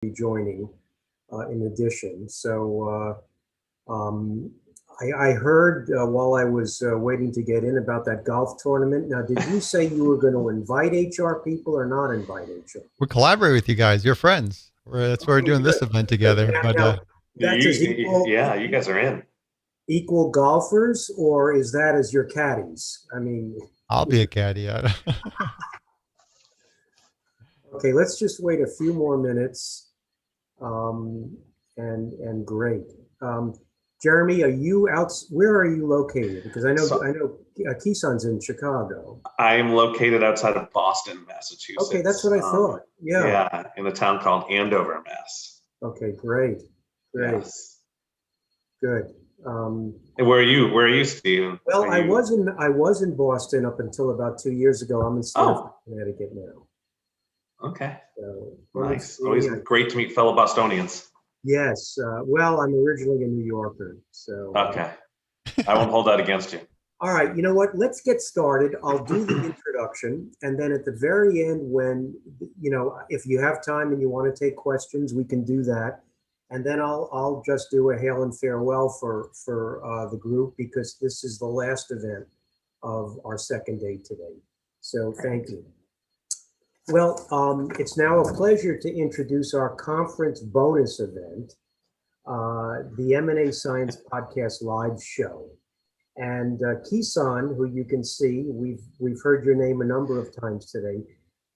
be joining in addition. So I heard while I was waiting to get in about that golf tournament. Now, did you say you were going to invite HR people or not invite HR? We collaborate with you guys. You're friends. That's why we're Okay, doing good. this event Good. together. But Now, that's as Yeah, you guys are in. equal golfers, or is that as your caddies? I mean, I'll be a caddy. okay, let's just wait a few more minutes. And great. Jeremy, are you out? Where are you located? Because I know Keeson's in Chicago. I'm located outside of Boston, Massachusetts. Okay, that's what I thought. Yeah. Yeah, in a town called Andover, Mass. Okay, great. Yes. Good. And where are you? Where are you, Steve? Well, I was in Boston up until about 2 years ago. I'm in Stamford, Connecticut now. Okay. So, nice. Always great to meet fellow Bostonians. Yes. Well, I'm originally a New Yorker, so. Okay. I won't hold that against you. All right. You know what? Let's get started. I'll do the introduction, and then at the very end, when if you have time and you want to take questions, we can do that. And then I'll just do a hail and farewell for the group, because this is the last event of our second day today. So thank you. Well, it's now a pleasure to introduce our conference bonus event, the M&A Science Podcast Live Show. And Keeson, who you can see, we've heard your name a number of times today.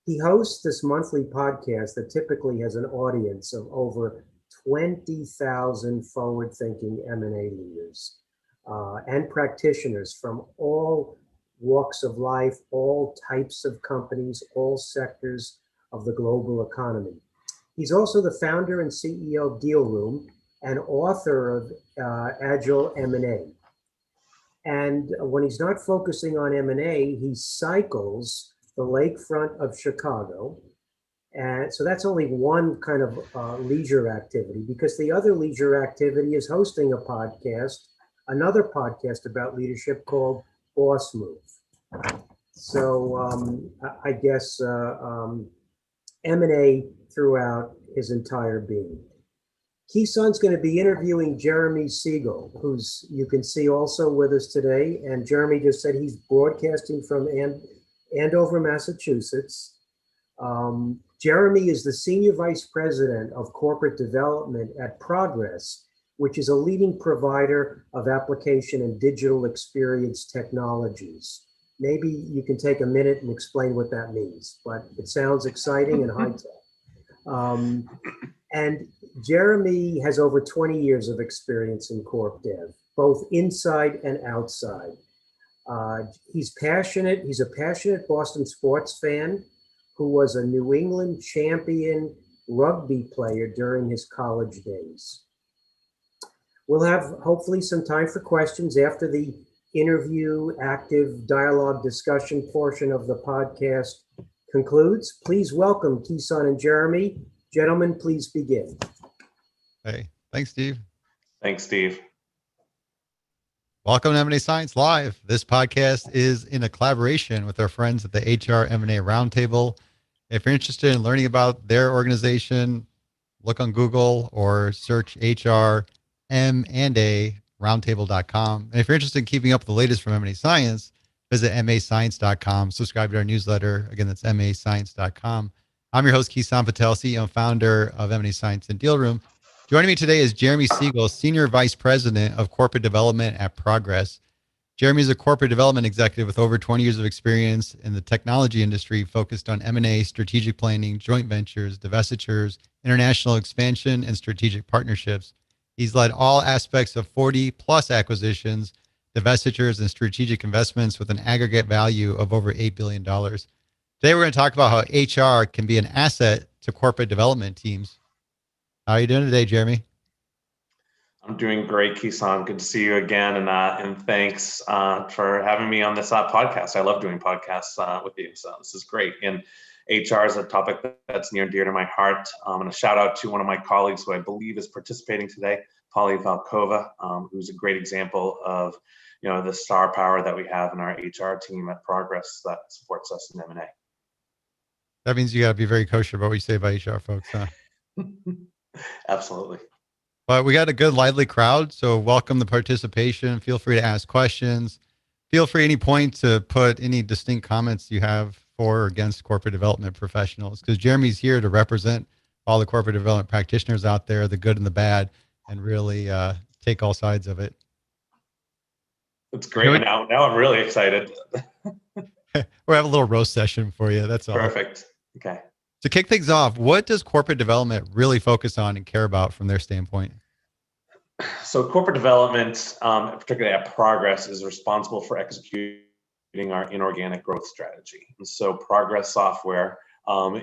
He hosts this monthly podcast that typically has an audience of over 20,000 forward-thinking M&A leaders and practitioners from all walks of life, all types of companies, all sectors of the global economy. He's also the founder and CEO of Deal Room and author of Agile M&A. And when he's not focusing on M&A, he cycles the lakefront of Chicago. And so that's only one kind of leisure activity, because the other leisure activity is hosting a podcast, another podcast about leadership called Boss Move. So I guess M&A throughout his entire being. Keeson's going to be interviewing Jeremy Siegel, who's you can see also with us today. And Jeremy just said he's broadcasting from Andover, Massachusetts. Jeremy is the Senior Vice President of Corporate Development at Progress, which is a leading provider of application and digital experience technologies. Maybe you can take a minute and explain what that means, but it sounds exciting and high-tech. And Jeremy has over 20 years of experience in Corp Dev, both inside and outside. He's passionate. He's a passionate Boston sports fan who was a New England champion rugby player during his college days. We'll have hopefully some time for questions after the interview, active dialogue discussion portion of the podcast concludes. Please welcome Keeson and Jeremy. Gentlemen, please begin. Hey, thanks, Steve. Thanks, Steve. Welcome to M&A Science Live. This podcast is in a collaboration with our friends at the HR M&A Roundtable. If you're interested in learning about their organization, look on Google or search HR M&A roundtable.com. And if you're interested in keeping up with the latest from M&A Science, visit mascience.com. Subscribe to our newsletter. Again, that's mascience.com. I'm your host, Keeson Patel, CEO and founder of M&A Science and Deal Room. Joining me today is Jeremy Siegel, Senior Vice President of Corporate Development at Progress. Jeremy is a corporate development executive with over 20 years of experience in the technology industry, focused on M&A, strategic planning, joint ventures, divestitures, international expansion, and strategic partnerships. He's led all aspects of 40 plus acquisitions, divestitures, and strategic investments with an aggregate value of over $8 billion. Today, we're going to talk about how HR can be an asset to corporate development teams. How are you doing today, Jeremy? I'm doing great, Keeson. Good to see you again. And thanks for having me on this podcast. I love doing podcasts with you. So this is great. And HR is a topic that's near and dear to my heart. And a shout out to one of my colleagues who I believe is participating today, Polly Valkova, who's a great example of the star power that we have in our HR team at Progress that supports us in M&A. That means you got to be very kosher about what you say about HR folks, huh? Absolutely. But we got a good, lively crowd. So welcome the participation. Feel free to ask questions. Feel free any point to put any distinct comments you have for or against corporate development professionals, because Jeremy's here to represent all the corporate development practitioners out there, the good and the bad, and really take all sides of it. It's great. Now I'm really excited. We'll have a little roast session for you. That's all. Perfect. Okay. To kick things off, what does corporate development really focus on and care about from their standpoint? So corporate development, particularly at Progress, is responsible for executing our inorganic growth strategy. And so Progress Software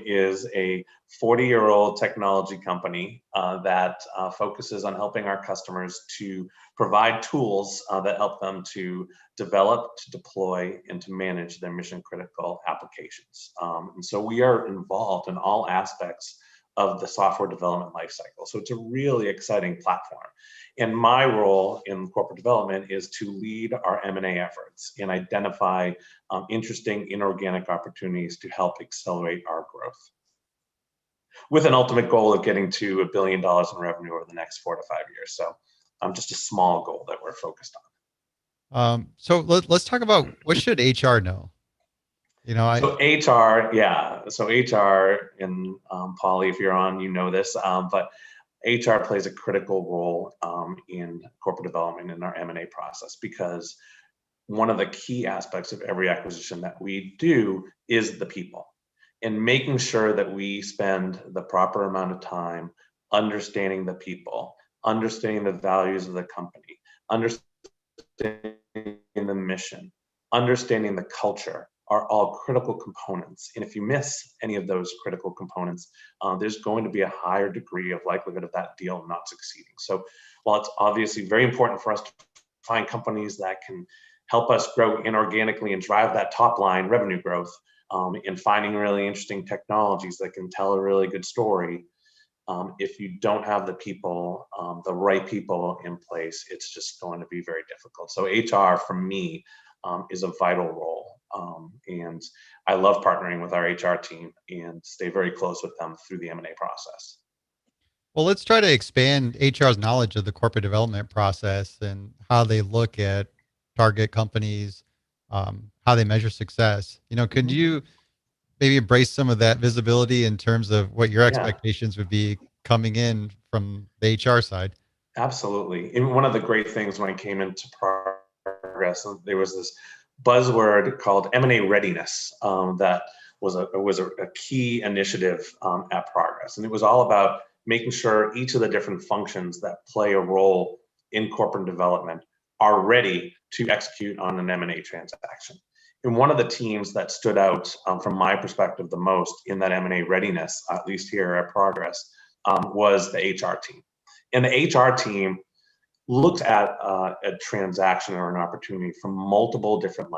is a 40-year-old technology company that focuses on helping our customers to provide tools that help them to develop, to deploy, and to manage their mission-critical applications. And so we are involved in all aspects of the software development lifecycle. So it's a really exciting platform. And my role in corporate development is to lead our M&A efforts and identify interesting inorganic opportunities to help accelerate our growth, with an ultimate goal of getting to $1 billion in revenue over the next 4 to 5 years. So just a small goal that we're focused on. So let's talk about, what should HR know? So HR, yeah. So HR, and Polly, if you're on, you know this, but HR plays a critical role in corporate development in our M&A process, because one of the key aspects of every acquisition that we do is the people, and making sure that we spend the proper amount of time understanding the people, understanding the values of the company, understanding the mission, understanding the culture, are all critical components. And if you miss any of those critical components, there's going to be a higher degree of likelihood of that deal not succeeding. So while it's obviously very important for us to find companies that can help us grow inorganically and drive that top line revenue growth, and finding really interesting technologies that can tell a really good story, if you don't have the people, the right people in place, it's just going to be very difficult. So HR, for me, is a vital role. And I love partnering with our HR team and stay very close with them through the M&A process. Well, let's try to expand HR's knowledge of the corporate development process and how they look at target companies, how they measure success. Could you maybe embrace some of that visibility in terms of what your expectations would be coming in from the HR side? Absolutely. And one of the great things when I came into Progress, there was this buzzword called M&A readiness that was a key initiative at Progress. And it was all about making sure each of the different functions that play a role in corporate development are ready to execute on an M&A transaction. And one of the teams that stood out from my perspective the most in that M&A readiness, at least here at Progress, was the HR team. And the HR team looked at a transaction or an opportunity from multiple different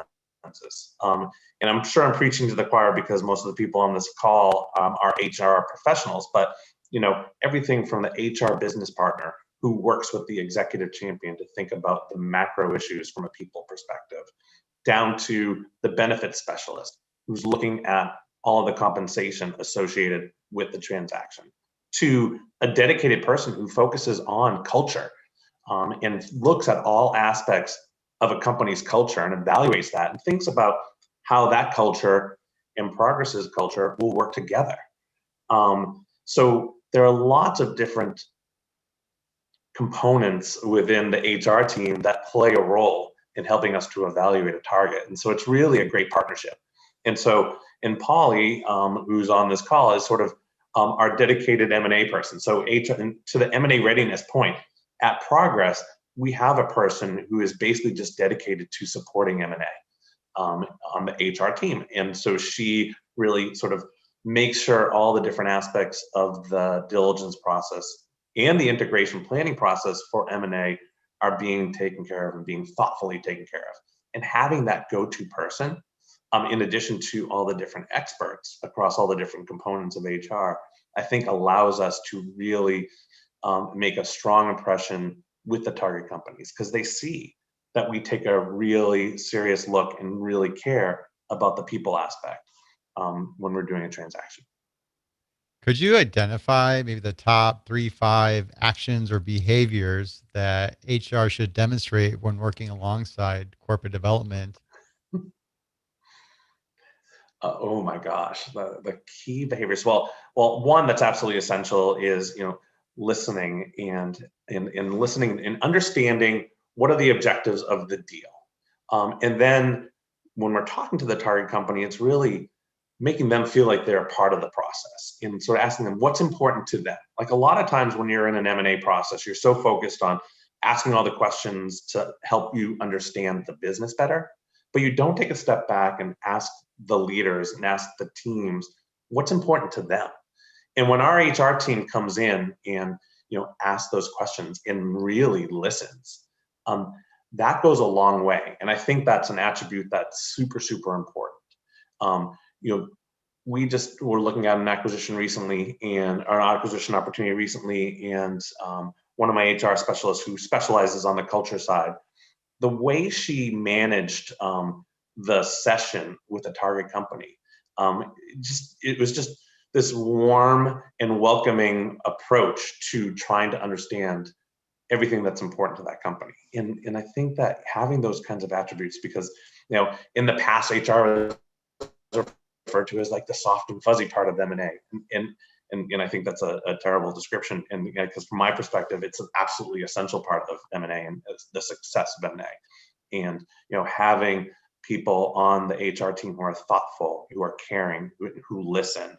lenses. And I'm sure I'm preaching to the choir because most of the people on this call are HR professionals, but everything from the HR business partner who works with the executive champion to think about the macro issues from a people perspective, down to the benefits specialist who's looking at all of the compensation associated with the transaction, to a dedicated person who focuses on culture and looks at all aspects of a company's culture and evaluates that and thinks about how that culture and Progress's culture will work together. So there are lots of different components within the HR team that play a role in helping us to evaluate a target. And so it's really a great partnership. And so, and Polly, who's on this call, is sort of our dedicated M&A person. So to the M&A readiness point, at Progress, we have a person who is basically just dedicated to supporting M&A on the HR team. And so she really sort of makes sure all the different aspects of the diligence process and the integration planning process for M&A are being taken care of and being thoughtfully taken care of. And having that go-to person, in addition to all the different experts across all the different components of HR, I think allows us to really make a strong impression with the target companies, because they see that we take a really serious look and really care about the people aspect when we're doing a transaction. Could you identify maybe the top 3, 5 actions or behaviors that HR should demonstrate when working alongside corporate development? Oh my gosh, the key behaviors. Well, one that's absolutely essential is listening and listening and understanding what are the objectives of the deal, and then when we're talking to the target company, it's really making them feel like they're a part of the process and sort of asking them what's important to them. Like a lot of times when you're in an M&A process, you're so focused on asking all the questions to help you understand the business better, but you don't take a step back and ask the leaders and ask the teams what's important to them. And when our HR team comes in and asks those questions and really listens, that goes a long way. And I think that's an attribute that's super, super important. Um, you know, we just were looking at an acquisition recently or an acquisition opportunity recently, and one of my HR specialists who specializes on the culture side, the way she managed the session with the target company, it was just this warm and welcoming approach to trying to understand everything that's important to that company. And I think that having those kinds of attributes, because in the past, HR was referred to as like the soft and fuzzy part of M&A, and I think that's a terrible description. And because from my perspective, it's an absolutely essential part of M&A and the success of M&A. And having people on the HR team who are thoughtful, who are caring, who listen,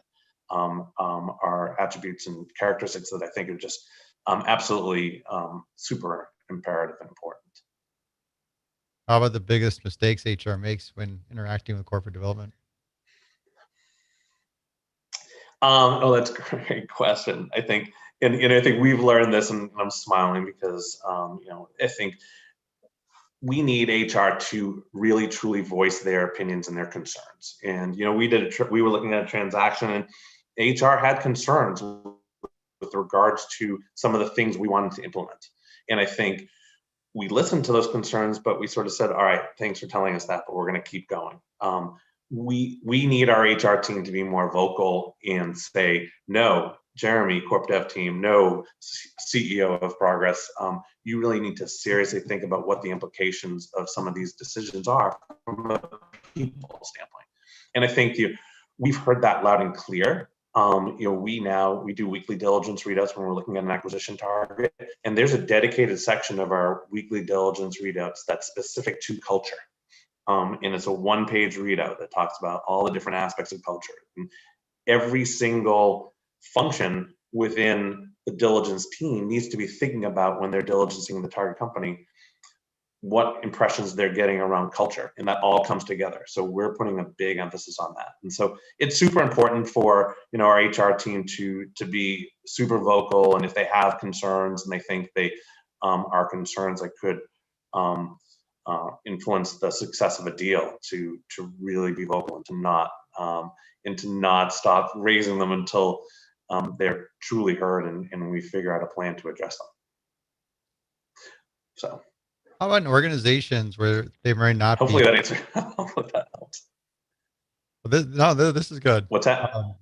are attributes and characteristics that I think are just absolutely super imperative and important. How about the biggest mistakes HR makes when interacting with corporate development? That's a great question. I think, and I think we've learned this, and I'm smiling because I think we need HR to really truly voice their opinions and their concerns. And we were looking at a transaction, and HR had concerns with regards to some of the things we wanted to implement. And I think we listened to those concerns, but we sort of said, all right, thanks for telling us that, but we're going to keep going. We need our HR team to be more vocal and say, no, Jeremy, Corp Dev team, no, CEO of Progress, you really need to seriously think about what the implications of some of these decisions are from a people standpoint. And I think we've heard that loud and clear. We do weekly diligence readouts when we're looking at an acquisition target, and there's a dedicated section of our weekly diligence readouts that's specific to culture. And it's a one-page readout that talks about all the different aspects of culture. And every single function within the diligence team needs to be thinking about, when they're diligencing the target company, what impressions they're getting around culture, and that all comes together. So we're putting a big emphasis on that. And so it's super important for our HR team to be super vocal, and if they have concerns and they think they are concerns that could influence the success of a deal, to really be vocal and to not stop raising them until they're truly heard and we figure out a plan to address them. So How about in organizations where they might not hopefully be? that answers. Hopefully that helps. This is good. What's that? Well,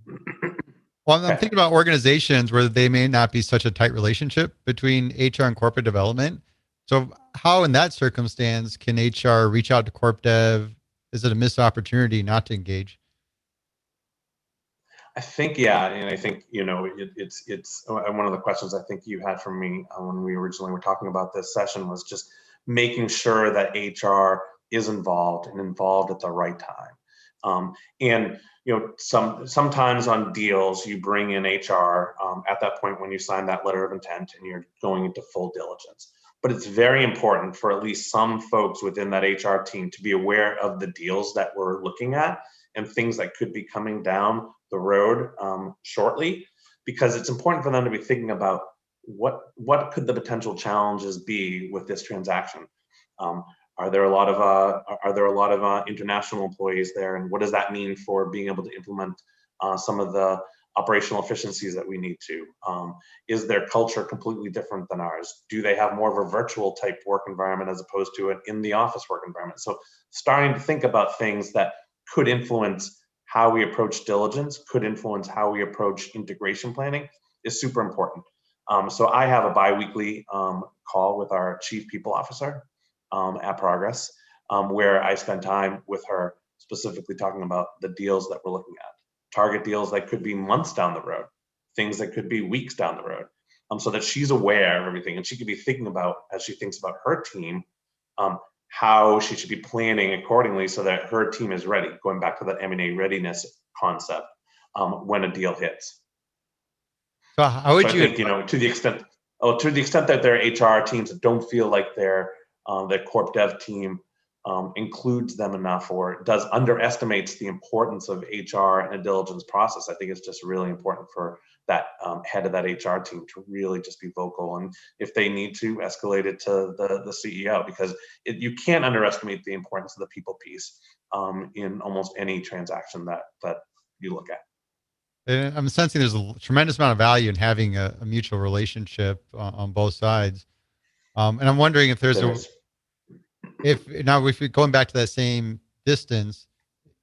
I'm Okay. thinking about organizations where they may not be such a tight relationship between HR and corporate development. So how in that circumstance can HR reach out to corp dev? Is it a missed opportunity not to engage? I think, yeah, and I think it's one of the questions I think you had from me when we originally were talking about this session was just making sure that HR is involved and involved at the right time. And sometimes on deals you bring in HR at that point when you sign that letter of intent and you're going into full diligence. But it's very important for at least some folks within that HR team to be aware of the deals that we're looking at and things that could be coming down the road shortly, because it's important for them to be thinking about what could the potential challenges be with this transaction. Are there a lot of international employees there, and what does that mean for being able to implement some of the operational efficiencies that we need to? Is their culture completely different than ours? Do they have more of a virtual type work environment as opposed to an in the office work environment? So starting to think about things that could influence how we approach diligence could influence how we approach integration planning is super important. So I have a bi-weekly call with our chief people officer at Progress, where I spend time with her specifically talking about the deals that we're looking at, target deals that could be months down the road, things that could be weeks down the road, so that she's aware of everything and she could be thinking about, as she thinks about her team, how she should be planning accordingly so that her team is ready, going back to that M&A readiness concept when a deal hits. So how would So I think, to the extent that their HR teams don't feel like their corp dev team includes them enough or underestimates the importance of HR and a diligence process, I think it's just really important for that head of that HR team to really just be vocal, and if they need to, escalate it to the CEO, because you can't underestimate the importance of the people piece in almost any transaction that you look at. And I'm sensing there's a tremendous amount of value in having a mutual relationship on both sides. And I'm wondering if there's There is. if you're going back to that same distance,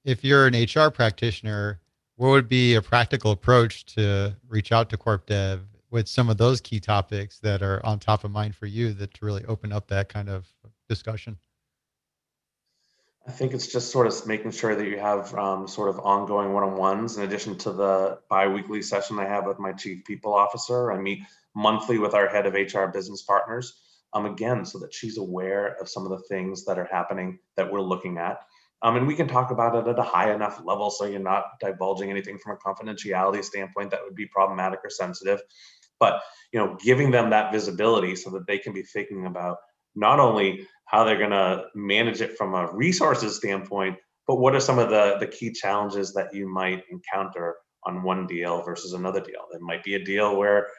if you're an HR practitioner, what would be a practical approach to reach out to Corp Dev with some of those key topics that are on top of mind for you that to really open up that kind of discussion? I think it's just sort of making sure that you have sort of ongoing one-on-ones in addition to the bi-weekly session I have with my chief people officer. I meet monthly with our head of HR business partners, again, so that she's aware of some of the things that are happening that we're looking at. And we can talk about it at a high enough level so you're not divulging anything from a confidentiality standpoint that would be problematic or sensitive. But giving them that visibility so that they can be thinking about not only how they're going to manage it from a resources standpoint, but what are some of the key challenges that you might encounter on one deal versus another deal. There might be a deal where,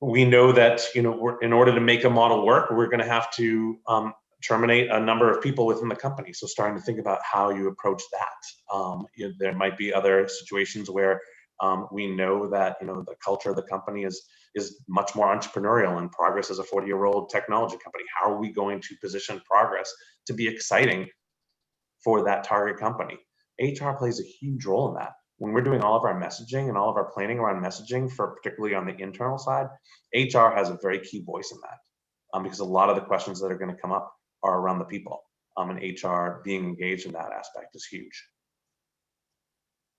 we know that, in order to make a model work, we're going to have to terminate a number of people within the company. So starting to think about how you approach that. There might be other situations where we know that the culture of the company is much more entrepreneurial, and Progress is a 40-year-old technology company. How are we going to position Progress to be exciting for that target company? HR plays a huge role in that. When we're doing all of our messaging and all of our planning around messaging, for particularly on the internal side, HR has a very key voice in that, because a lot of the questions that are going to come up are around the people, and HR being engaged in that aspect is huge.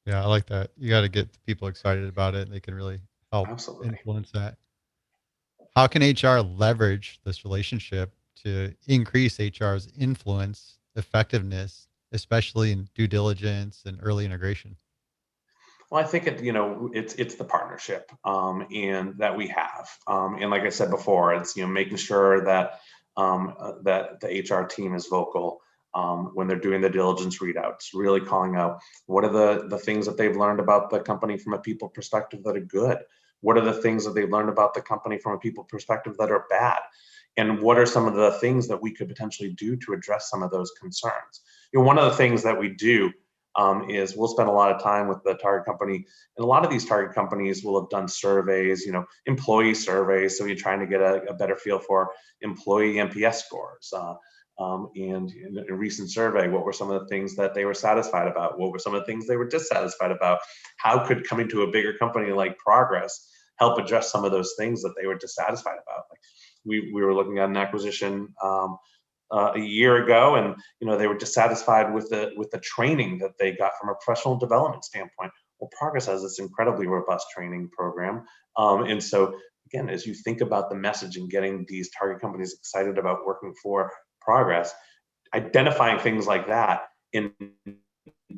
Yeah, I like that. You got to get the people excited about it, and they can really help Absolutely. influence that. How can HR leverage this relationship to increase HR's influence, effectiveness, especially in due diligence and early integration? Well, I think it's the partnership and that we have, and like I said before, it's making sure that that the HR team is vocal when they're doing the diligence readouts, really calling out what are the things that they've learned about the company from a people perspective that are good. What are the things that they've learned about the company from a people perspective that are bad? And what are some of the things that we could potentially do to address some of those concerns? One of the things that we do is we'll spend a lot of time with the target company, and a lot of these target companies will have done surveys, employee surveys. So you're trying to get a better feel for employee NPS scores. And in a recent survey, what were some of the things that they were satisfied about? What were some of the things they were dissatisfied about? How could coming to a bigger company like Progress help address some of those things that they were dissatisfied about? Like we were looking at an acquisition a year ago, and they were dissatisfied with the training that they got from a professional development standpoint. Well, Progress has this incredibly robust training program, and so again, as you think about the message and getting these target companies excited about working for Progress, identifying things like that and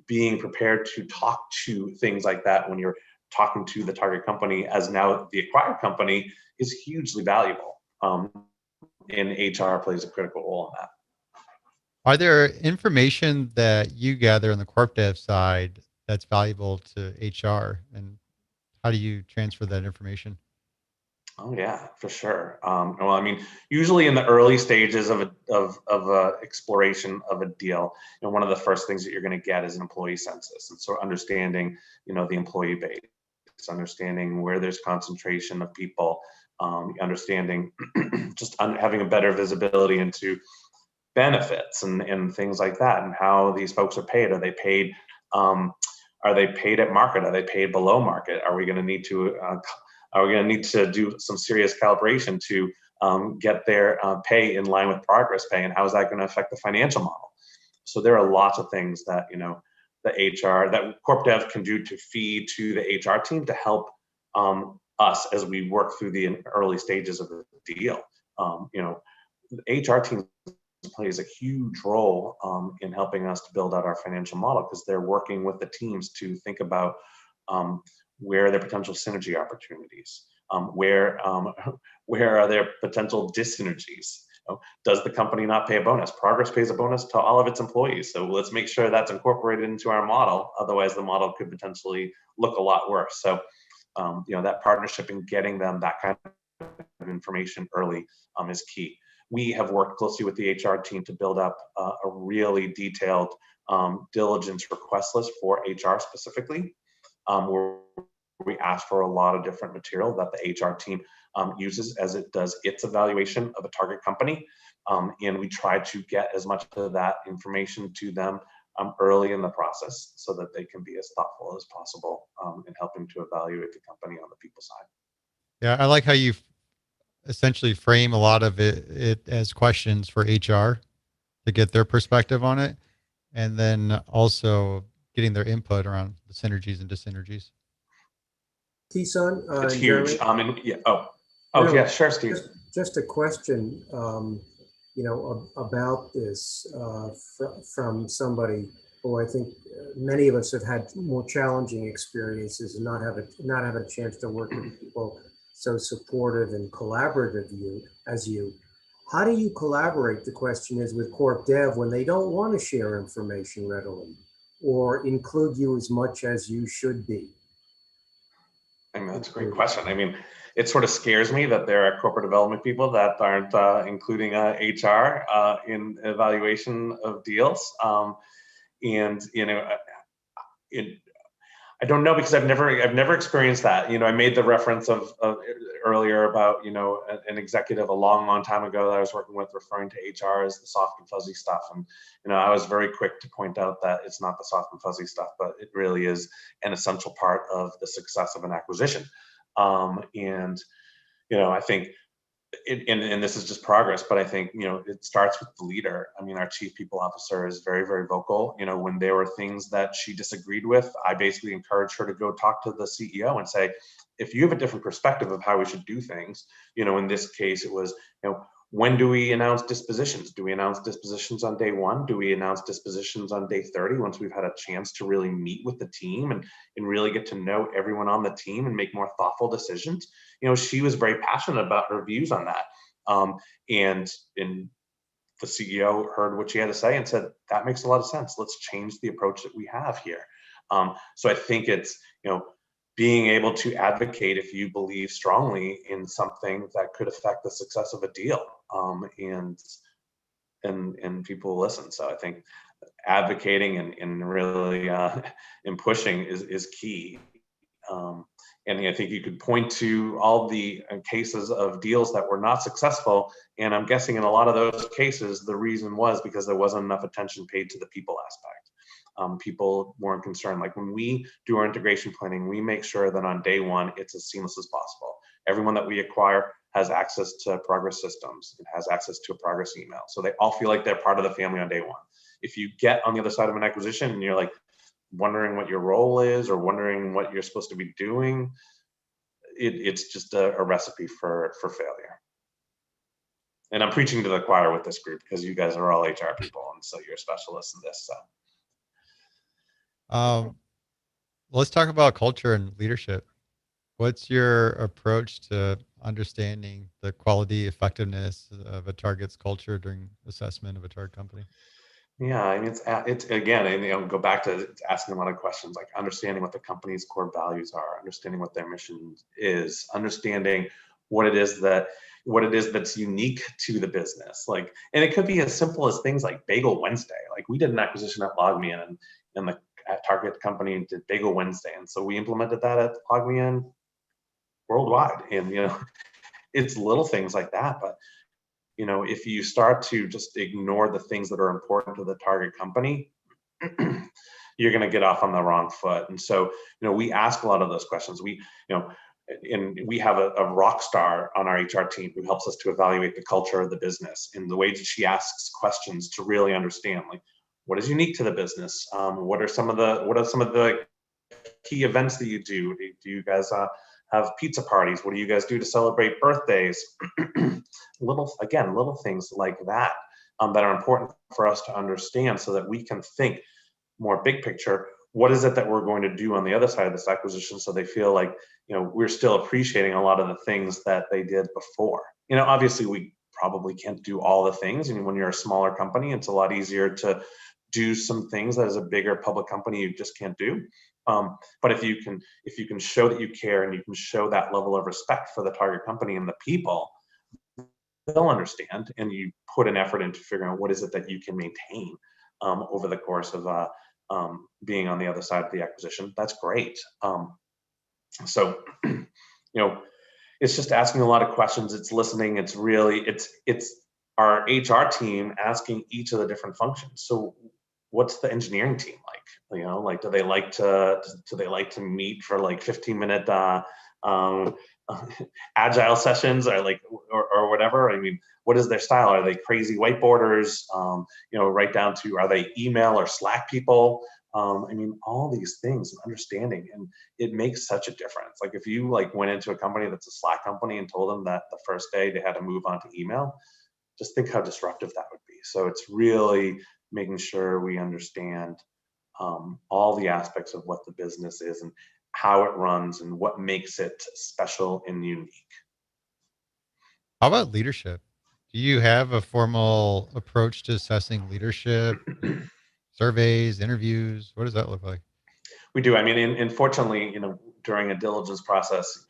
being prepared to talk to things like that when you're talking to the target company as now the acquired company is hugely valuable. And HR plays a critical role in that. Are there information that you gather on the corp dev side that's valuable to HR, and how do you transfer that information? Oh yeah, for sure. Well, I mean, usually in the early stages of a exploration of a deal, one of the first things that you're going to get is an employee census, and so understanding, the employee base, understanding where there's concentration of people, understanding just having a better visibility into benefits and things like that, and how these folks are paid. Are they paid at market? Are they paid below market? Are we going to need to do some serious calibration to get their pay in line with progress pay, and how is that going to affect the financial model? So there are lots of things that the HR that Corp Dev can do to feed to the HR team to help us as we work through the early stages of the deal. The HR team plays a huge role in helping us to build out our financial model, because they're working with the teams to think about where are there potential synergy opportunities, where are there potential dyssynergies. Does the company not pay a bonus? Progress pays a bonus to all of its employees, so let's make sure that's incorporated into our model. Otherwise, the model could potentially look a lot worse. So, that partnership and getting them that kind of information early is key. We have worked closely with the HR team to build up a really detailed diligence request list for HR specifically, where we ask for a lot of different material that the HR team uses as it does its evaluation of a target company. And we try to get as much of that information to them early in the process so that they can be as thoughtful as possible in helping to evaluate the company on the people side. Yeah, I like how you essentially frame a lot of it as questions for HR to get their perspective on it, and then also getting their input around the synergies and dyssynergies. Kisan, It's and huge. Jeremy? Yeah, sure, Steve. Just a question, about this from somebody who I think many of us have had more challenging experiences and not have a chance to work with people so supportive and collaborative as you. How do you collaborate, the question is, with Corp Dev when they don't want to share information readily or include you as much as you should be? I mean, that's a great question. I mean, it sort of scares me that there are corporate development people that aren't including HR in evaluation of deals. I don't know, because I've never experienced that. I made the reference of earlier about an executive a long time ago that I was working with, referring to HR as the soft and fuzzy stuff, and I was very quick to point out that it's not the soft and fuzzy stuff, but it really is an essential part of the success of an acquisition. I think and this is just progress, but I think, it starts with the leader. I mean, our chief people officer is very, very vocal. When there were things that she disagreed with, I basically encouraged her to go talk to the CEO and say, if you have a different perspective of how we should do things, in this case, it was, when do we announce dispositions? Do we announce dispositions on day 1? Do we announce dispositions on day 30 once we've had a chance to really meet with the team and really get to know everyone on the team and make more thoughtful decisions? She was very passionate about her views on that. And the CEO heard what she had to say and said, that makes a lot of sense. Let's change the approach that we have here. So I think it's, being able to advocate if you believe strongly in something that could affect the success of a deal, and people listen. So I think advocating and really and pushing is key. And I think you could point to all the cases of deals that were not successful. And I'm guessing in a lot of those cases, the reason was because there wasn't enough attention paid to the people aspect. People weren't concerned. Like when we do our integration planning, we make sure that on day 1, it's as seamless as possible. Everyone that we acquire has access to Progress systems. It has access to a Progress email. So they all feel like they're part of the family on day 1. If you get on the other side of an acquisition and you're like wondering what your role is or wondering what you're supposed to be doing, it's just a recipe for failure. And I'm preaching to the choir with this group because you guys are all HR people, and so you're specialists in this. Let's talk about culture and leadership. What's your approach to understanding the quality effectiveness of a target's culture during assessment of a target company? Yeah, I mean, it's again, and go back to asking a lot of questions, like understanding what the company's core values are, understanding what their mission is, understanding what it is that's unique to the business. Like, and it could be as simple as things like Bagel Wednesday. Like we did an acquisition at LogMeIn, and the target company did Bagel Wednesday, and so we implemented that at LogMeIn worldwide. And it's little things like that, but if you start to just ignore the things that are important to the target company, you're going to get off on the wrong foot. And so, we ask a lot of those questions. And we have a rock star on our HR team who helps us to evaluate the culture of the business, and the way that she asks questions to really understand, like, what is unique to the business? What are some of the key events that you do? Do you guys have pizza parties? What do you guys do to celebrate birthdays? little things like that that are important for us to understand, so that we can think more big picture. What is it that we're going to do on the other side of this acquisition, so they feel like, we're still appreciating a lot of the things that they did before. Obviously we probably can't do all the things. And when you're a smaller company, it's a lot easier to do some things that as a bigger public company you just can't do. But if you can show that you care, and you can show that level of respect for the target company and the people, they'll understand, and you put an effort into figuring out what is it that you can maintain over the course of being on the other side of the acquisition. That's great. So it's just asking a lot of questions. It's listening. It's really, it's our HR team asking each of the different functions. So what's the engineering team like? Like, do they like to meet for like 15-minute agile sessions, or whatever? I mean, what is their style? Are they crazy whiteboarders? Right down to, are they email or Slack people? All these things, and understanding, and it makes such a difference. Like, if you went into a company that's a Slack company and told them that the first day they had to move on to email, just think how disruptive that would be. So it's really making sure we understand all the aspects of what the business is, and how it runs, and what makes it special and unique. How about leadership? Do you have a formal approach to assessing leadership? Surveys, interviews? What does that look like? We do. And fortunately, during a diligence process,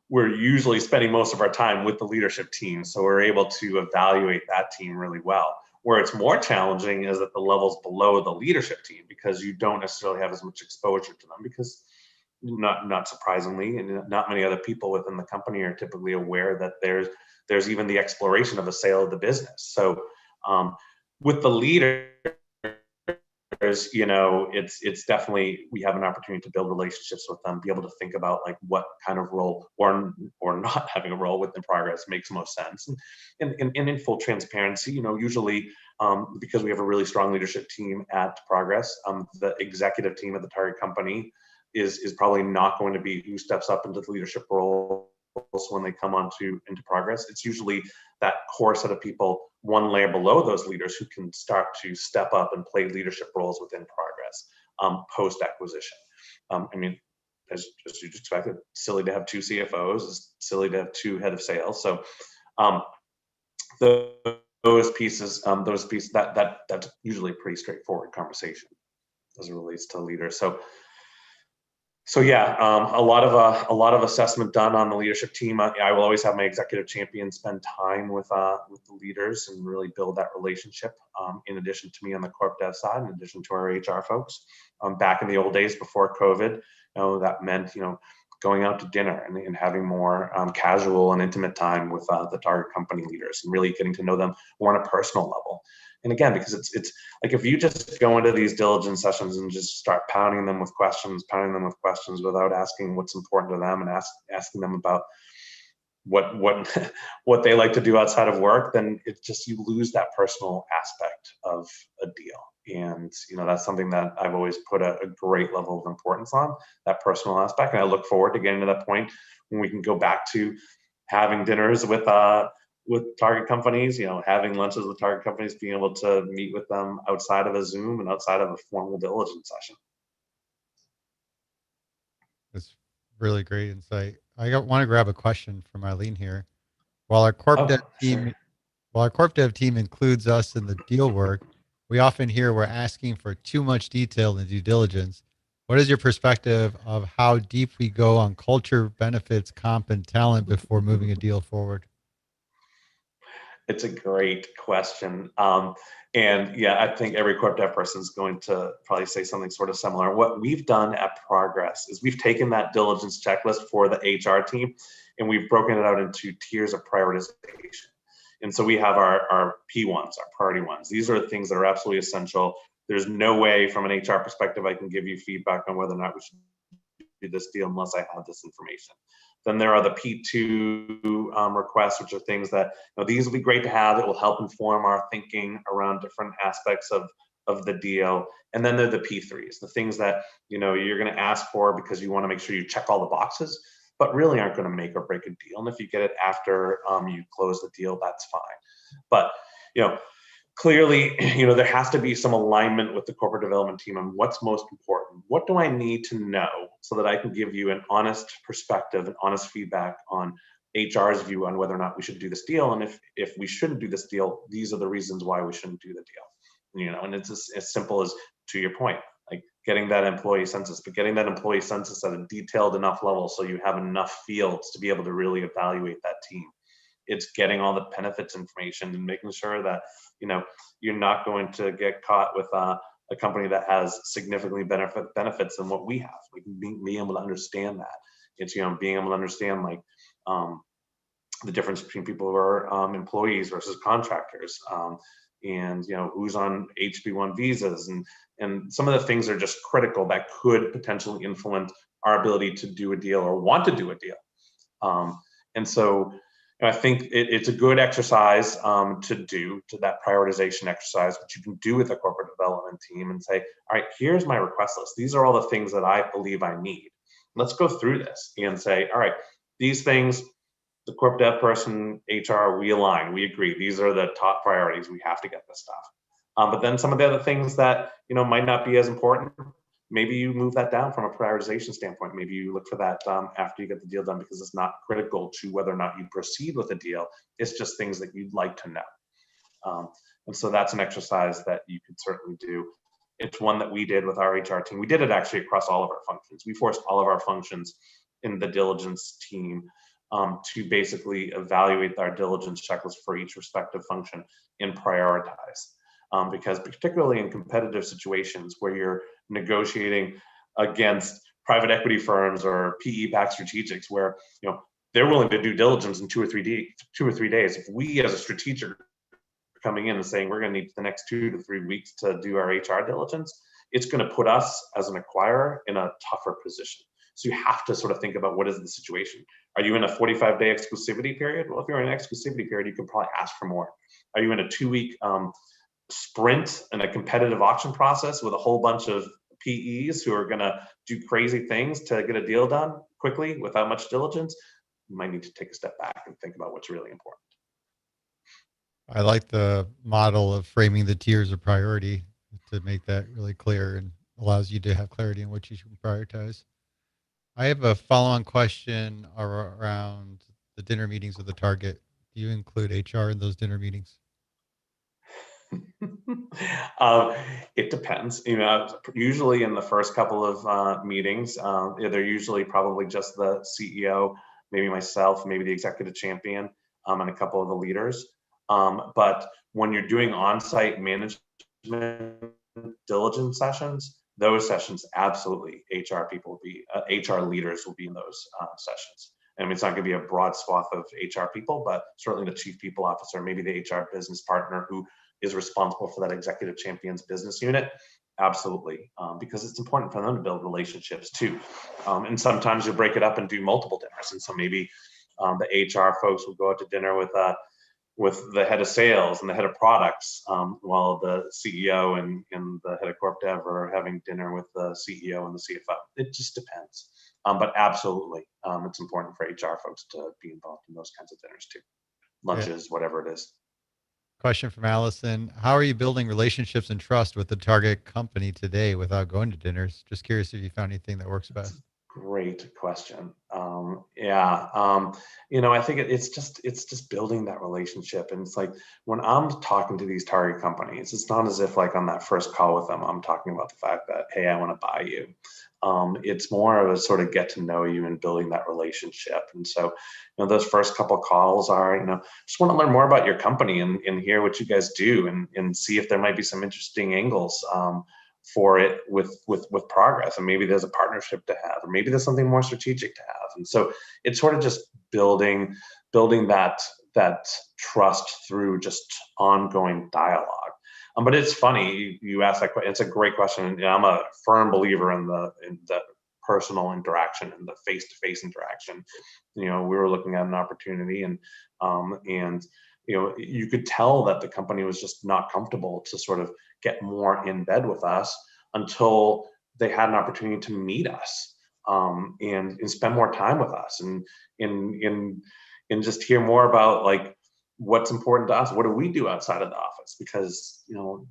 we're usually spending most of our time with the leadership team. So we're able to evaluate that team really well. Where it's more challenging is at the levels below the leadership team, because you don't necessarily have as much exposure to them, because not surprisingly, and not many other people within the company are typically aware that there's even the exploration of a sale of the business. So with the leader, it's definitely, we have an opportunity to build relationships with them, be able to think about what kind of role or not having a role within Progress makes most sense. And in full transparency, usually because we have a really strong leadership team at Progress, the executive team at the target company is probably not going to be who steps up into the leadership role when they come into Progress. It's usually that core set of people one layer below those leaders who can start to step up and play leadership roles within Progress post acquisition. As you'd expect, it's silly to have two CFOs, it's silly to have two head of sales. So those pieces, that's usually a pretty straightforward conversation as it relates to leaders. So yeah, a lot of assessment done on the leadership team. I will always have my executive champion spend time with the leaders and really build that relationship. In addition to me on the corp dev side, in addition to our HR folks. Back in the old days before COVID, that meant going out to dinner and having more casual and intimate time with the target company leaders, and really getting to know them more on a personal level. And again, because it's like, if you just go into these diligence sessions and just start pounding them with questions without asking what's important to them, and asking them about what they like to do outside of work, then you lose that personal aspect of a deal. And that's something that I've always put a great level of importance on, that personal aspect. And I look forward to getting to that point when we can go back to having dinners with target companies, having lunches with target companies, being able to meet with them outside of a Zoom and outside of a formal diligence session. That's really great insight. I want to grab a question from Eileen here. While our corp dev team, Sure. while our corp dev team includes us in the deal work, we often hear we're asking for too much detail in due diligence. What is your perspective of how deep we go on culture, benefits, comp, and talent before moving a deal forward? It's a great question. And yeah, I think every corp dev person is going to probably say something sort of similar. What we've done at Progress is we've taken that diligence checklist for the HR team, and we've broken it out into tiers of prioritization. And so we have our P1s, our priority ones. These are things that are absolutely essential. There's no way from an HR perspective I can give you feedback on whether or not we should do this deal unless I have this information. Then there are the P2 requests, which are things that, these will be great to have. It will help inform our thinking around different aspects of the deal. And then there are the P3s, the things that, you're going to ask for because you want to make sure you check all the boxes, but really aren't going to make or break a deal. And if you get it after you close the deal, that's fine. But, clearly, there has to be some alignment with the corporate development team on what's most important. What do I need to know so that I can give you an honest perspective and honest feedback on HR's view on whether or not we should do this deal? And if we shouldn't do this deal, these are the reasons why we shouldn't do the deal. And it's as simple as, to your point, like getting that employee census, but getting that employee census at a detailed enough level so you have enough fields to be able to really evaluate that team. It's getting all the benefits information and making sure that, you're not going to get caught with a company that has significantly benefits than what we have. Like being able to understand that. It's, being able to understand like the difference between people who are employees versus contractors, and who's on HB1 visas, and some of the things are just critical that could potentially influence our ability to do a deal or want to do a deal. And so I think it's a good exercise to do, to that prioritization exercise, which you can do with the corporate development team and say, all right, here's my request list. These are all the things that I believe I need. Let's go through this and say, all right, these things, the corp dev person, HR, we align, we agree. These are the top priorities. We have to get this stuff. But then some of the other things that, might not be as important, maybe you move that down from a prioritization standpoint. Maybe you look for that after you get the deal done, because it's not critical to whether or not you proceed with a deal. It's just things that you'd like to know. And so that's an exercise that you could certainly do. It's one that we did with our HR team. We did it actually across all of our functions. We forced all of our functions in the diligence team to basically evaluate our diligence checklist for each respective function and prioritize. Because particularly in competitive situations where you're negotiating against private equity firms or PE-backed strategics, where they're willing to do diligence in 2 or 3 days. If we as a strategic are coming in and saying we're going to need the next 2 to 3 weeks to do our HR diligence, it's going to put us as an acquirer in a tougher position. So you have to sort of think about what is the situation. Are you in a 45-day exclusivity period? Well, if you're in an exclusivity period, you can probably ask for more. Are you in a 2-week sprint in a competitive auction process with a whole bunch of PEs who are going to do crazy things to get a deal done quickly without much diligence? You might need to take a step back and think about what's really important. I like the model of framing the tiers of priority to make that really clear and allows you to have clarity on what you should prioritize. I have a follow-on question around the dinner meetings with the target. Do you include HR in those dinner meetings? It depends. Usually in the first couple of meetings, they're usually probably just the CEO, maybe myself, maybe the executive champion, and a couple of the leaders. But when you're doing on-site management diligence sessions, those sessions, absolutely, HR people will be, HR leaders will be in those sessions. I mean, it's not going to be a broad swath of HR people, but certainly the chief people officer, maybe the HR business partner who is responsible for that executive champions business unit. Absolutely, because it's important for them to build relationships too. And sometimes you break it up and do multiple dinners. And so maybe the HR folks will go out to dinner with the head of sales and the head of products, while the CEO and the head of corp dev are having dinner with the CEO and the CFO. It just depends. But absolutely, it's important for HR folks to be involved in those kinds of dinners too. Lunches, whatever it is. Question from Allison. How are you building relationships and trust with the target company today without going to dinners? Just curious if you found anything that works best. Great question. I think it's just building that relationship. And it's like when I'm talking to these target companies, it's not as if like on that first call with them, I'm talking about the fact that, hey, I want to buy you. It's more of a sort of get to know you and building that relationship. And so, those first couple calls are, just want to learn more about your company and hear what you guys do and see if there might be some interesting angles for it with progress. And maybe there's a partnership to have, or maybe there's something more strategic to have. And so it's sort of just building that that trust through just ongoing dialogue. But it's funny you asked that question. It's a great question. And I'm a firm believer in the personal interaction and the face-to-face interaction. We were looking at an opportunity, and you could tell that the company was just not comfortable to sort of get more in bed with us until they had an opportunity to meet us, and spend more time with us, and just hear more about like what's important to us. What do we do outside of the office? Because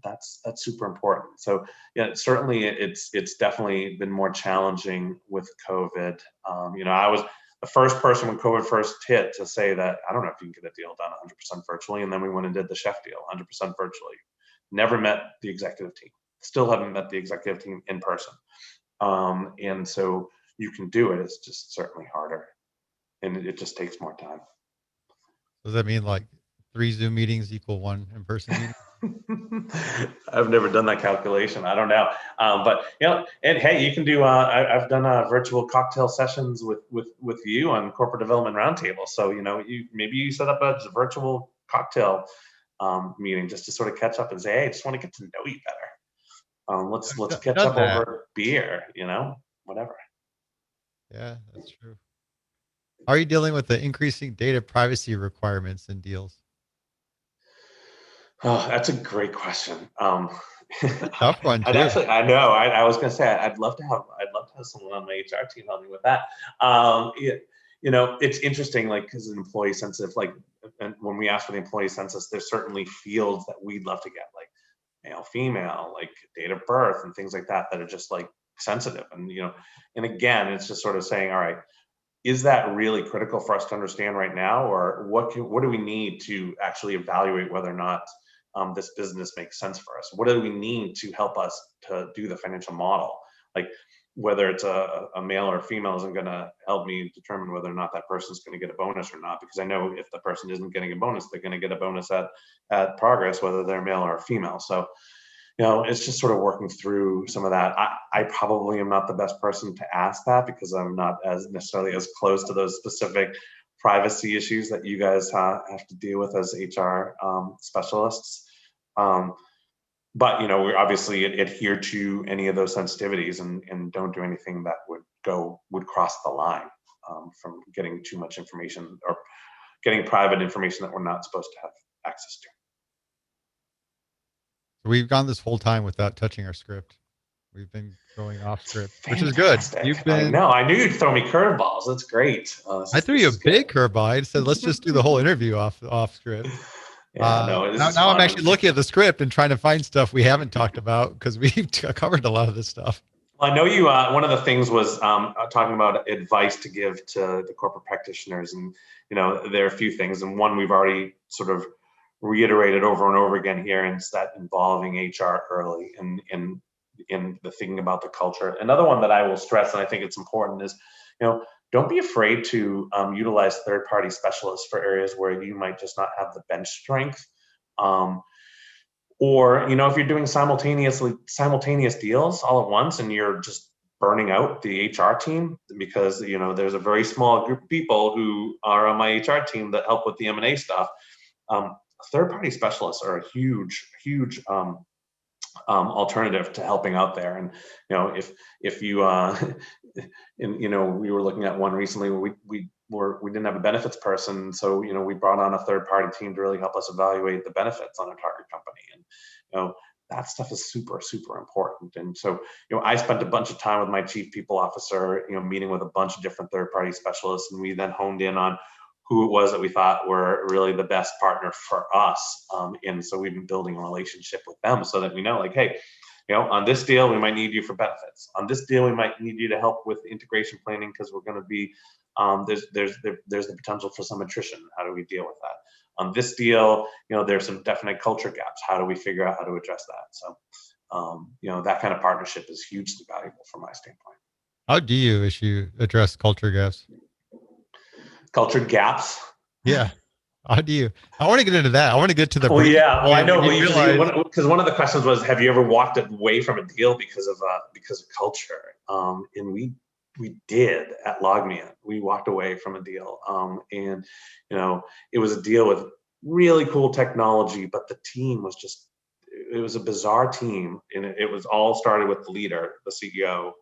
that's super important. So yeah, certainly it's definitely been more challenging with COVID. I was the first person when COVID first hit to say that I don't know if you can get a deal done 100% virtually, and then we went and did the chef deal 100% virtually. Never met the executive team. Still haven't met the executive team in person. And so you can do it. It's just certainly harder, and it just takes more time. Does that mean like 3 Zoom meetings equal 1 in-person meeting? I've never done that calculation. I don't know. But and hey, you can do. I've done virtual cocktail sessions with you on Corporate Development Roundtable. So maybe you set up a virtual cocktail meeting just to sort of catch up and say, hey, I just want to get to know you better. Let's catch up over beer. Whatever. Yeah, that's true. How are you dealing with the increasing data privacy requirements in deals? Oh, that's a great question. Tough one too. I know. I was going to say I'd love to have someone on my HR team help me with that. It's interesting, like, because an employee sensitive, like, and when we ask for the employee census, there's certainly fields that we'd love to get, like male, female, like date of birth and things like that are just like sensitive. And and again, it's just sort of saying, all right, is that really critical for us to understand right now, or what do we need to actually evaluate whether or not this business makes sense for us? What do we need to help us to do the financial model? Like whether it's a male or a female isn't going to help me determine whether or not that person's going to get a bonus or not, because I know if the person isn't getting a bonus, they're going to get a bonus at progress, whether they're male or female. So it's just sort of working through some of that. I probably am not the best person to ask that because I'm not as necessarily as close to those specific privacy issues that you guys have to deal with as HR specialists. But we obviously adhere to any of those sensitivities and don't do anything that would cross the line from getting too much information or getting private information that we're not supposed to have access to. We've gone this whole time without touching our script. We've been going off script, which is good. I knew you'd throw me curveballs. That's great. I threw you a big curveball. I said, let's just do the whole interview off script. Now I'm actually looking at the script and trying to find stuff we haven't talked about because we've covered a lot of this stuff. Well, I know you. One of the things was talking about advice to give to the corporate practitioners, and there are a few things, and one we've already sort of reiterated over and over again here, and it's that involving HR early and in the thinking about the culture. Another one that I will stress, and I think it's important, is don't be afraid to utilize third-party specialists for areas where you might just not have the bench strength, or if you're doing simultaneous deals all at once and you're just burning out the HR team because there's a very small group of people who are on my HR team that help with the M&A stuff. Third-party specialists are a huge alternative to helping out there. And if you we were looking at one recently where we didn't have a benefits person, so we brought on a third-party team to really help us evaluate the benefits on a target company, and that stuff is super important. And so I spent a bunch of time with my chief people officer, meeting with a bunch of different third-party specialists, and we then honed in on who it was that we thought were really the best partner for us. And so we've been building a relationship with them so that we know, like, hey, on this deal, we might need you for benefits. On this deal, we might need you to help with integration planning because we're going to be, there's the potential for some attrition. How do we deal with that? On this deal, there's some definite culture gaps. How do we figure out how to address that? So, that kind of partnership is hugely valuable from my standpoint. How do you address culture gaps? Culture gaps. Yeah. How do you? I want to get into that. I want to get to the. Well, yeah. Well, I know. Because one of the questions was, have you ever walked away from a deal because of culture? And we we did at LogMeIn. We walked away from a deal, and it was a deal with really cool technology, but the team was just, it was a bizarre team, and it was all started with the leader, the CEO,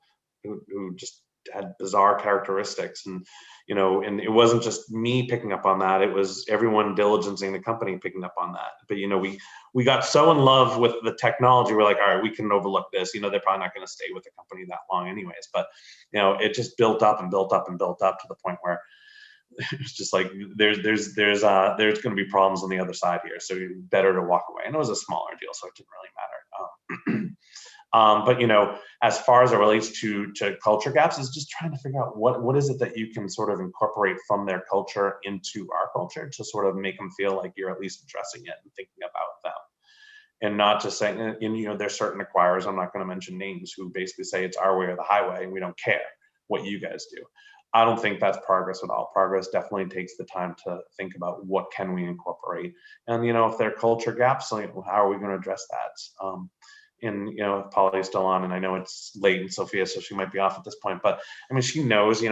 who just had bizarre characteristics, and it wasn't just me picking up on that, it was everyone diligencing the company picking up on that. But we got so in love with the technology, we're like, all right, we can overlook this, they're probably not going to stay with the company that long anyways. But it just built up and built up and built up to the point where it's just like there's going to be problems on the other side here, so better to walk away. And it was a smaller deal, so it didn't really matter. But as far as it relates to culture gaps, is just trying to figure out what is it that you can sort of incorporate from their culture into our culture to sort of make them feel like you're at least addressing it and thinking about them, and not just saying, and there's certain acquirers, I'm not going to mention names, who basically say it's our way or the highway and we don't care what you guys do. I don't think that's progress at all. Progress definitely takes the time to think about what can we incorporate, and if there are culture gaps, how are we going to address that? And if Polly's still on, and I know it's late in Sophia, so she might be off at this point, but I mean, she knows,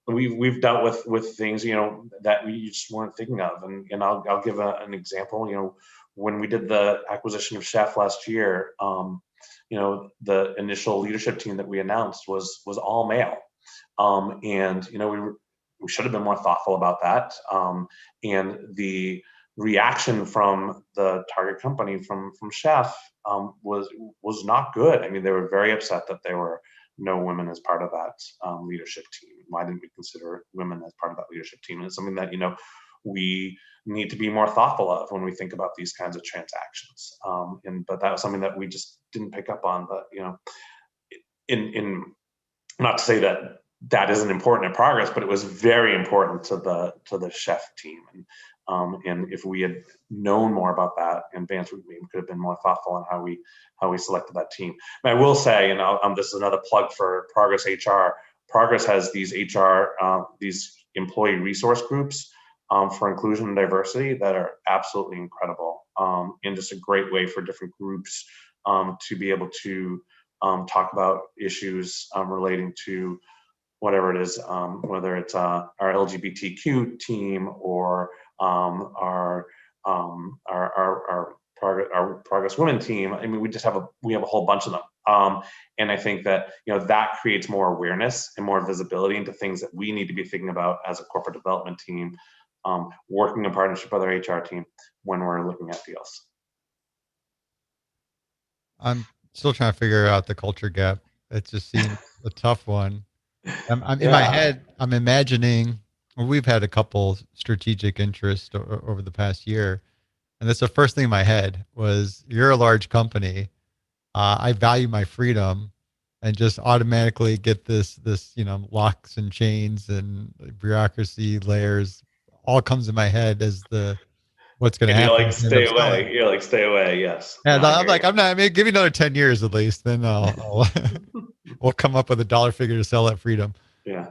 we've dealt with things, that we just weren't thinking of, and I'll give an example. When we did the acquisition of Chef last year, the initial leadership team that we announced was all male, and we should have been more thoughtful about that, and the reaction from the target company, from Chef, was not good. I mean, they were very upset that there were no women as part of that leadership team. Why didn't we consider women as part of that leadership team? And it's something that we need to be more thoughtful of when we think about these kinds of transactions. But that was something that we just didn't pick up on. But in not to say that isn't important in progress, but it was very important to the Chef team. And if we had known more about that in advance, we could have been more thoughtful on how we selected that team. And I will say, and this is another plug for Progress HR. Progress has these these employee resource groups for inclusion and diversity that are absolutely incredible, and just a great way for different groups to be able to talk about issues relating to whatever it is, whether it's our LGBTQ team or our Progress Women team. I mean, we have a whole bunch of them, and I think that that creates more awareness and more visibility into things that we need to be thinking about as a corporate development team, working in partnership with our HR team when we're looking at deals. I'm still trying to figure out the culture gap. It just seems a tough one. I'm in my head, I'm imagining, we've had a couple strategic interests over the past year. And that's the first thing in my head was, you're a large company. I value my freedom, and just automatically get this, locks and chains and bureaucracy layers all comes in my head as what's going to happen. You're like, stay away. You're like, stay away. Yes. And I'm like, I'm not, I mean, give me another 10 years at least. Then I'll we'll come up with a dollar figure to sell that freedom. Yeah.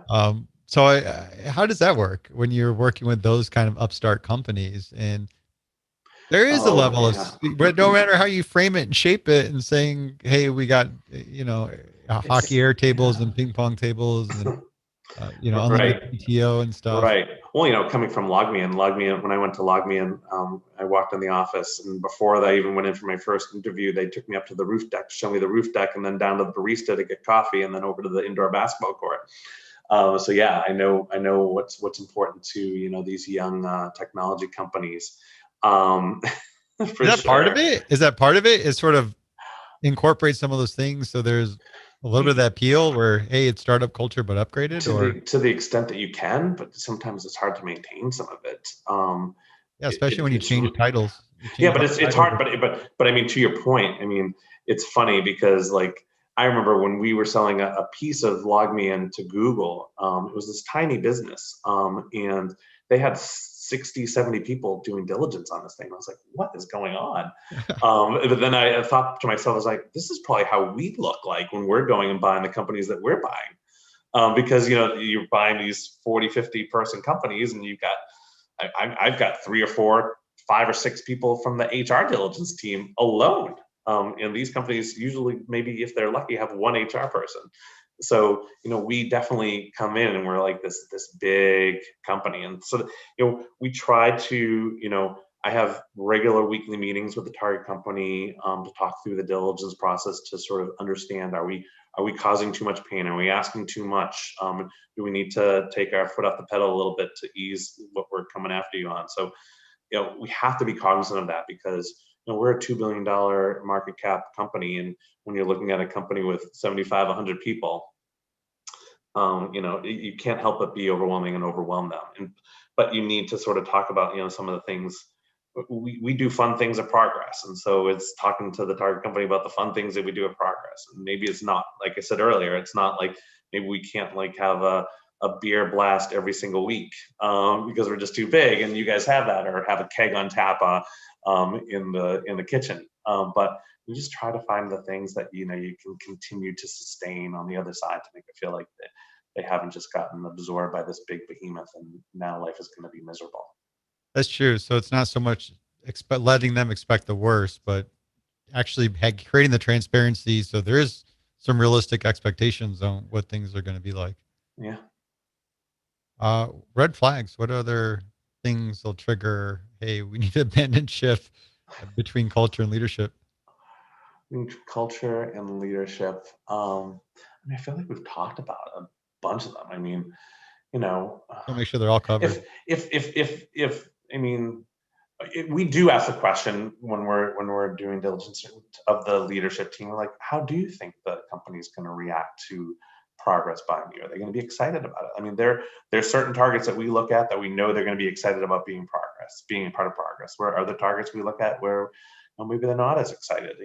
So how does that work when you're working with those kind of upstart companies? And there is a level of, but no matter how you frame it and shape it, and saying, hey, we got, hockey air tables and ping pong tables and, unlimited PTO and stuff. Right. Well, coming from LogMeIn, when I went to LogMeIn, I walked in the office, and before I even went in for my first interview, they took me up to the roof deck, show me the roof deck, and then down to the barista to get coffee, and then over to the indoor basketball court. So yeah, I know what's important to these young technology companies. Is that part of it? Is that part of it? Is sort of incorporate some of those things, so there's a little bit of that appeal where, hey, it's startup culture but upgraded, to the extent that you can, but sometimes it's hard to maintain some of it. Yeah, especially when you change titles. But it's hard. But I mean, to your point, I mean, it's funny because I remember when we were selling a piece of LogMeIn to Google, it was this tiny business, and they had 60, 70 people doing diligence on this thing. I was like, what is going on? But then I thought to myself, I was like, this is probably how we look like when we're going and buying the companies that we're buying. Because, you're buying these 40, 50 person companies, and I've got 3 or 4, 5 or 6 people from the HR diligence team alone. And these companies usually, maybe if they're lucky, have one HR person. So, we definitely come in and we're like this big company. And so, we try to, I have regular weekly meetings with the target company to talk through the diligence process to sort of understand, are we causing too much pain? Are we asking too much? Do we need to take our foot off the pedal a little bit to ease what we're coming after you on? So, we have to be cognizant of that because, we're a $2 billion market cap company. And when you're looking at a company with 75, 100 people, you can't help but be overwhelming and overwhelm them. But you need to sort of talk about, some of the things. We do fun things at Progress. And so it's talking to the target company about the fun things that we do at Progress. And maybe it's not, like I said earlier, it's not like maybe we can't like have a beer blast every single week because we're just too big, and you guys have that, or have a keg on tap in the kitchen. But you just try to find the things that you can continue to sustain on the other side to make it feel like they haven't just gotten absorbed by this big behemoth and now life is going to be miserable. That's true. So it's not so much letting them expect the worst, but actually creating the transparency so there is some realistic expectations on what things are going to be like. Yeah. Red flags. What other things will trigger, hey, we need to abandon shift between culture and leadership? Culture and leadership. I feel like we've talked about a bunch of them. I'll make sure they're all covered. If we do ask the question when we're doing diligence of the leadership team, like, how do you think the company's going to react to Progress buying you? Are they going to be excited about it? There's certain targets that we look at that we know they're going to be excited about being a part of Progress. Where other targets we look at where maybe they're not as excited.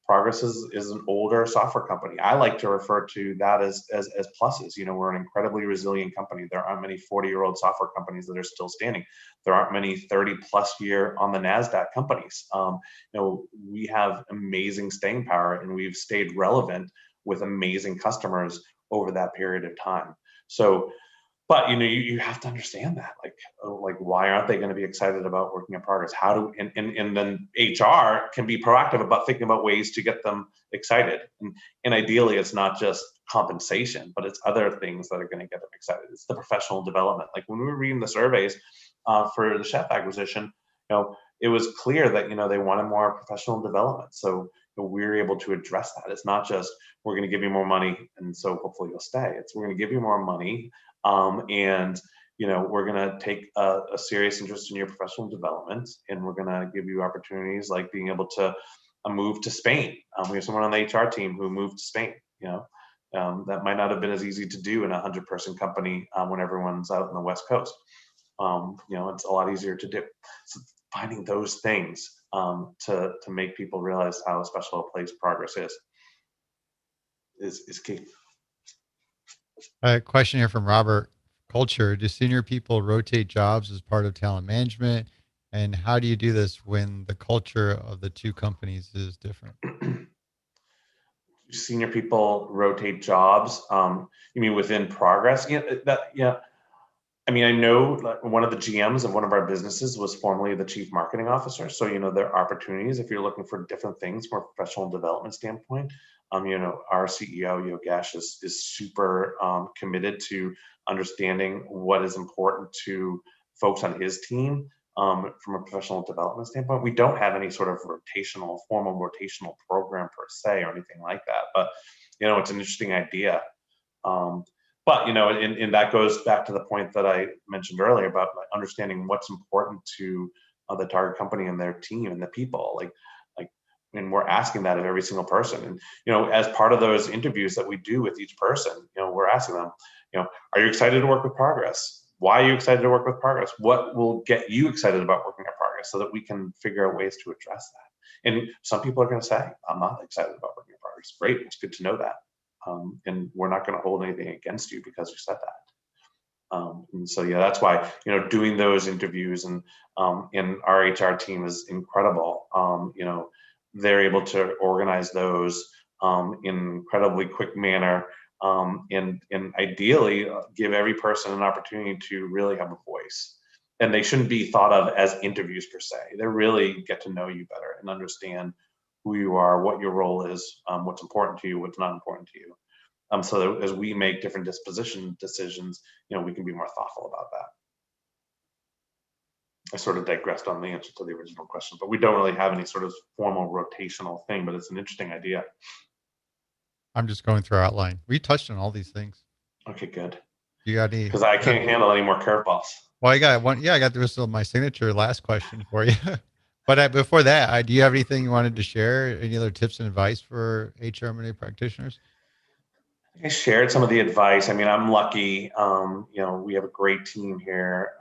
Progress is an older software company. I like to refer to that as pluses. We're an incredibly resilient company. There aren't many 40-year-old software companies that are still standing. There aren't many 30-plus year on the NASDAQ companies. We have amazing staying power, and we've stayed relevant with amazing customers over that period of time. So, but you have to understand that, like why aren't they going to be excited about working at Progress? And then HR can be proactive about thinking about ways to get them excited. And ideally, it's not just compensation, but it's other things that are going to get them excited. It's the professional development. Like when we were reading the surveys for the Chef acquisition, it was clear that they wanted more professional development. So we were able to address that. It's not just we're going to give you more money and so hopefully you'll stay. It's we're going to give you more money. And we're going to take a serious interest in your professional development, and we're going to give you opportunities like being able to move to Spain. We have someone on the HR team who moved to Spain. That might not have been as easy to do in a 100-person company when everyone's out on the West Coast. It's a lot easier to do. So finding those things to make people realize how special a place Progress is key. A question here from Robert. Culture. Do senior people rotate jobs as part of talent management? And how do you do this when the culture of the two companies is different? Senior people rotate jobs. You mean within Progress? I know one of the GMs of one of our businesses was formerly the chief marketing officer. So, there are opportunities if you're looking for different things from a professional development standpoint. Our CEO, Yogesh, is super committed to understanding what is important to folks on his team from a professional development standpoint. We don't have any sort of formal rotational program per se or anything like that. But, it's an interesting idea. But, and that goes back to the point that I mentioned earlier about understanding what's important to the target company and their team and the people. And we're asking that of every single person. And, as part of those interviews that we do with each person, we're asking them, are you excited to work with Progress? Why are you excited to work with Progress? What will get you excited about working at Progress so that we can figure out ways to address that? And some people are going to say, I'm not excited about working at Progress. Great. It's good to know that. And we're not going to hold anything against you because you said that. And so, that's why, doing those interviews and our HR team is incredible. They're able to organize those in an incredibly quick manner and ideally give every person an opportunity to really have a voice. And they shouldn't be thought of as interviews per se. They really get to know you better and understand who you are, what your role is, what's important to you, what's not important to you. So that as we make different disposition decisions, we can be more thoughtful about that. I sort of digressed on the answer to the original question, but we don't really have any sort of formal rotational thing, but it's an interesting idea. I'm just going through our outline. We touched on all these things. Okay, good. You got any? Because I can't handle any more curveballs. Well, I got one. Yeah, I got the rest of my signature last question for you. But before that, do you have anything you wanted to share? Any other tips and advice for HRM&A practitioners? I shared some of the advice. I mean, I'm lucky. We have a great team here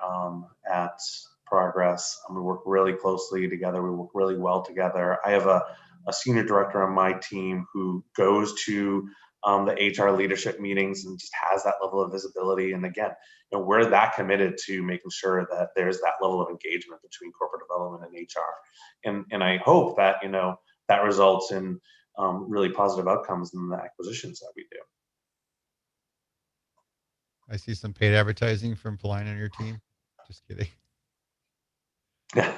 at Progress. We work really closely together. We work really well together. I have a senior director on my team who goes to the HR leadership meetings and just has that level of visibility. And again, we're that committed to making sure that there's that level of engagement between corporate development and HR. And I hope that, that results in really positive outcomes in the acquisitions that we do. I see some paid advertising from Pauline on your team. Just kidding. Yeah.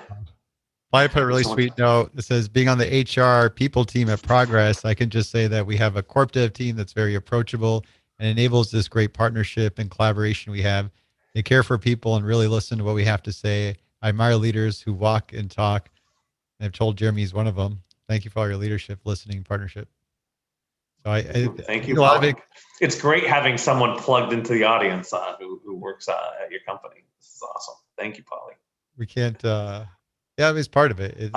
I put a really sweet note that says, being on the HR people team at Progress, I can just say that we have a corp dev team that's very approachable and enables this great partnership and collaboration we have. They care for people and really listen to what we have to say. I admire leaders who walk and talk. And I've told Jeremy he's one of them. Thank you for all your leadership, listening, partnership. So thank you, Polly. It's great having someone plugged into the audience who works at your company. This is awesome. Thank you, Polly. We can't, yeah, it's part of it.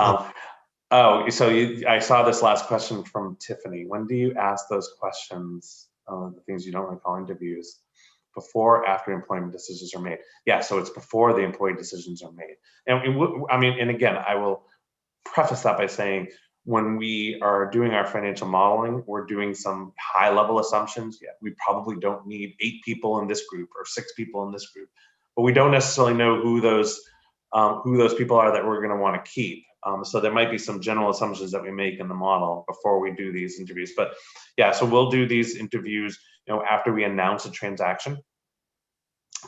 I saw this last question from Tiffany. When do you ask those questions, the things you don't recall interviews, before or after employment decisions are made? Yeah, so it's before the employee decisions are made. And again, I will preface that by saying, when we are doing our financial modeling, we're doing some high level assumptions. Yeah, we probably don't need 8 people in this group or 6 people in this group, but we don't necessarily know who those people are that we're going to want to keep. So there might be some general assumptions that we make in the model before we do these interviews. But yeah, so we'll do these interviews, after we announce a transaction.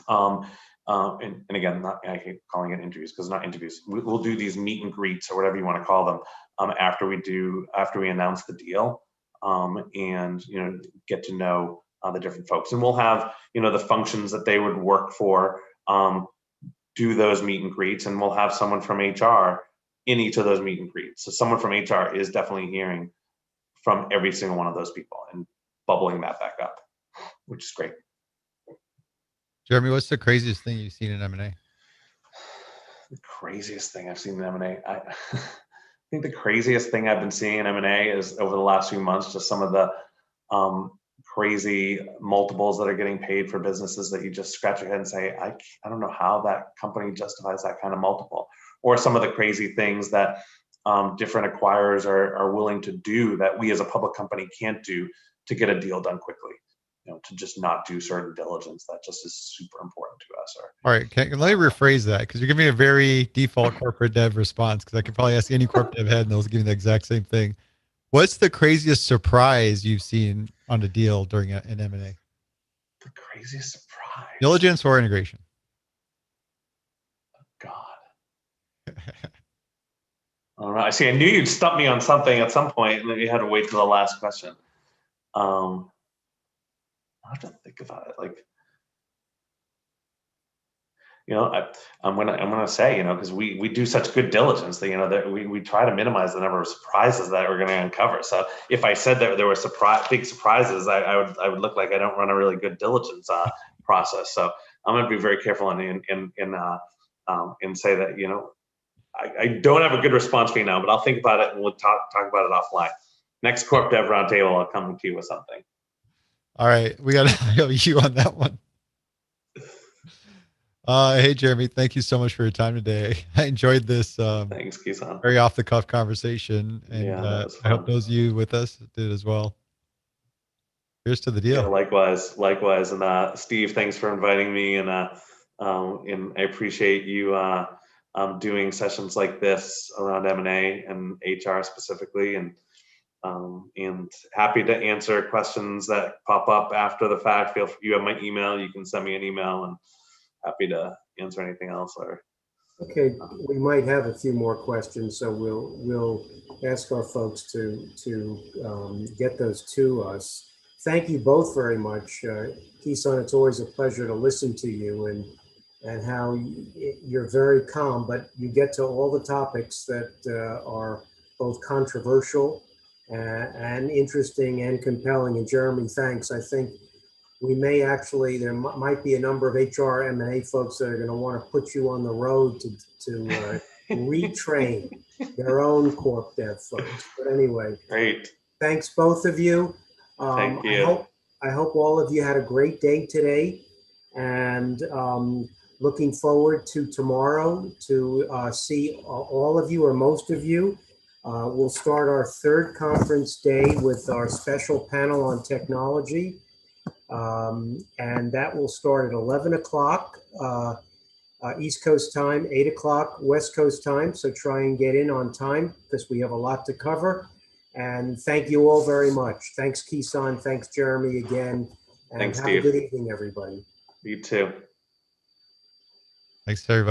And again, I hate calling it interviews because not interviews. We'll do these meet and greets or whatever you want to call them after we announce the deal, and get to know the different folks. And we'll have the functions that they would work for do those meet and greets, and we'll have someone from HR in each of those meet and greets. So someone from HR is definitely hearing from every single one of those people and bubbling that back up, which is great. Jeremy, what's the craziest thing you've seen in M&A? The craziest thing I've seen in M&A, I think the craziest thing I've been seeing in M&A is over the last few months, just some of the crazy multiples that are getting paid for businesses that you just scratch your head and say, I don't know how that company justifies that kind of multiple, or some of the crazy things that different acquirers are willing to do that we as a public company can't do to get a deal done quickly. To just not do certain diligence that just is super important to us. All right, let me rephrase that, because you're giving me a very default corporate dev response, because I could probably ask any corp dev head and they'll give me the exact same thing. What's the craziest surprise you've seen on a deal during an M&A? The craziest surprise? Diligence or integration? Oh, God. All right. See, I knew you'd stump me on something at some point, and then you had to wait till the last question. I have to think about it. I'm gonna say, because we do such good diligence that that we try to minimize the number of surprises that we're going to uncover. So if I said that there were big surprises, I would look like I don't run a really good diligence process. So I'm going to be very careful and say that I don't have a good response for you now, but I'll think about it and we'll talk about it offline. Next Corp Dev Roundtable, I'll come to you with something. All right, we got you on that one. Hey, Jeremy, thank you so much for your time today. I enjoyed this. Thanks, Kisan. Very off the cuff conversation, and yeah, I hope those of you with us did as well. Here's to the deal. Yeah, likewise. And Steve, thanks for inviting me, and I appreciate you doing sessions like this around M&A and HR specifically, and happy to answer questions that pop up after the fact. You have my email. You can send me an email, and happy to answer anything else. Okay, we might have a few more questions, so we'll ask our folks to get those to us thank you both very much. Kisan, it's always a pleasure to listen to you and how you're very calm, but you get to all the topics that are both controversial and interesting and compelling. And Jeremy, thanks. I think we may actually, there might be a number of HR M&A folks that are going to want to put you on the road to retrain their own corp dev folks. But anyway, Great. thanks both of you. Thank you. I hope all of you had a great day today, and looking forward to tomorrow to see all of you or most of you. We'll start our third conference day with our special panel on technology. And that will start at 11 o'clock East Coast time, 8 o'clock West Coast time. So try and get in on time because we have a lot to cover. And thank you all very much. Thanks, Kisan. Thanks, Jeremy, again. And Thanks, have Steve. a good evening, everybody. You too. Thanks, everybody.